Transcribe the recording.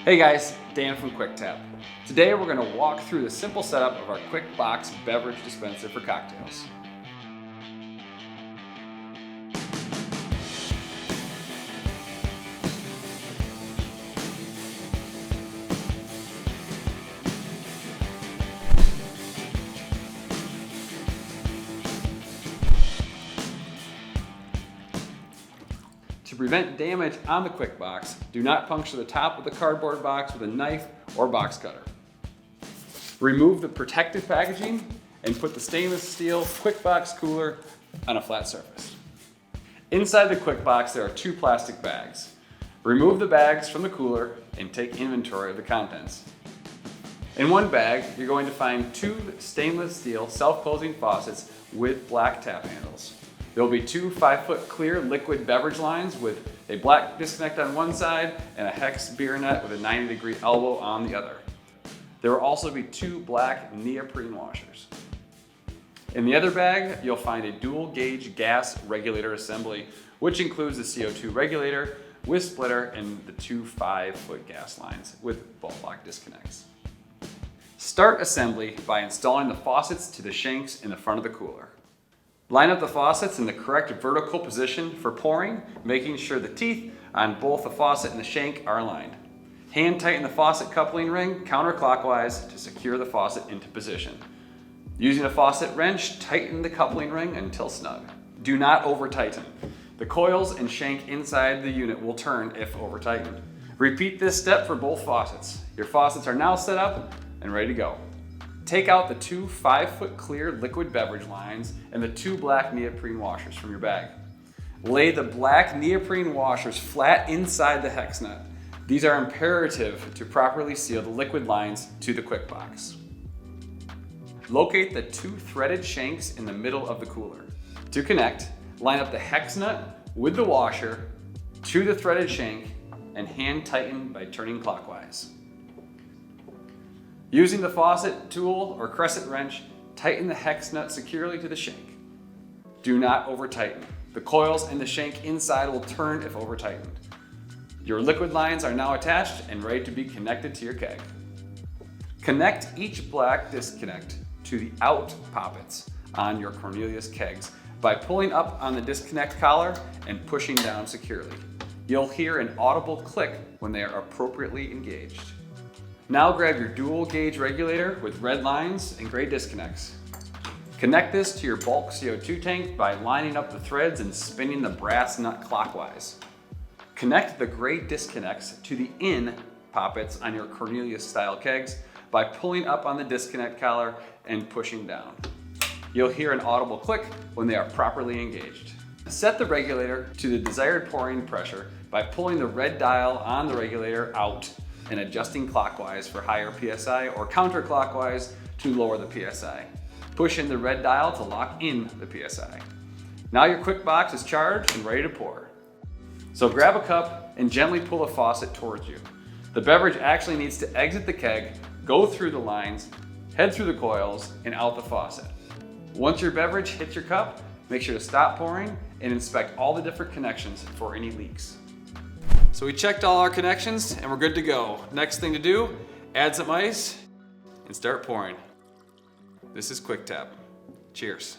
Hey guys, Dan from QuickTap. Today we're going to walk through the simple setup of our Quick Box beverage dispenser for cocktails. To prevent damage on the Quick Box, do not puncture the top of the cardboard box with a knife or box cutter. Remove the protective packaging and put the stainless steel Quick Box cooler on a flat surface. Inside the Quick Box there are two plastic bags. Remove the bags from the cooler and take inventory of the contents. In one bag, you're going to find two stainless steel self-closing faucets with black tap handles. There will be two 5-foot clear liquid beverage lines with a black disconnect on one side and a hex beer net with a 90-degree elbow on the other. There will also be two black neoprene washers. In the other bag, you'll find a dual gauge gas regulator assembly, which includes the CO2 regulator with splitter and the two 5-foot gas lines with ball lock disconnects. Start assembly by installing the faucets to the shanks in the front of the cooler. Line up the faucets in the correct vertical position for pouring, making sure the teeth on both the faucet and the shank are aligned. Hand tighten the faucet coupling ring counterclockwise to secure the faucet into position. Using a faucet wrench, tighten the coupling ring until snug. Do not over tighten. The coils and shank inside the unit will turn if over tightened. Repeat this step for both faucets. Your faucets are now set up and ready to go. Take out the two 5-foot clear liquid beverage lines and the two black neoprene washers from your bag. Lay the black neoprene washers flat inside the hex nut. These are imperative to properly seal the liquid lines to the Quick Box. Locate the two threaded shanks in the middle of the cooler. To connect, line up the hex nut with the washer to the threaded shank and hand tighten by turning clockwise. Using the faucet tool or crescent wrench, tighten the hex nut securely to the shank. Do not over tighten. The coils and the shank inside will turn if over tightened. Your liquid lines are now attached and ready to be connected to your keg. Connect each black disconnect to the out poppets on your Cornelius kegs by pulling up on the disconnect collar and pushing down securely. You'll hear an audible click when they are appropriately engaged. Now grab your dual gauge regulator with red lines and gray disconnects. Connect this to your bulk CO2 tank by lining up the threads and spinning the brass nut clockwise. Connect the gray disconnects to the in poppets on your Cornelius style kegs by pulling up on the disconnect collar and pushing down. You'll hear an audible click when they are properly engaged. Set the regulator to the desired pouring pressure by pulling the red dial on the regulator out and adjusting clockwise for higher PSI or counterclockwise to lower the PSI. Push in the red dial to lock in the PSI. Now your Quick Box is charged and ready to pour. So grab a cup and gently pull the faucet towards you. The beverage actually needs to exit the keg, go through the lines, head through the coils, and out the faucet. Once your beverage hits your cup, make sure to stop pouring and inspect all the different connections for any leaks. So we checked all our connections and we're good to go. Next thing to do, add some ice and start pouring. This is QuickTap. Cheers.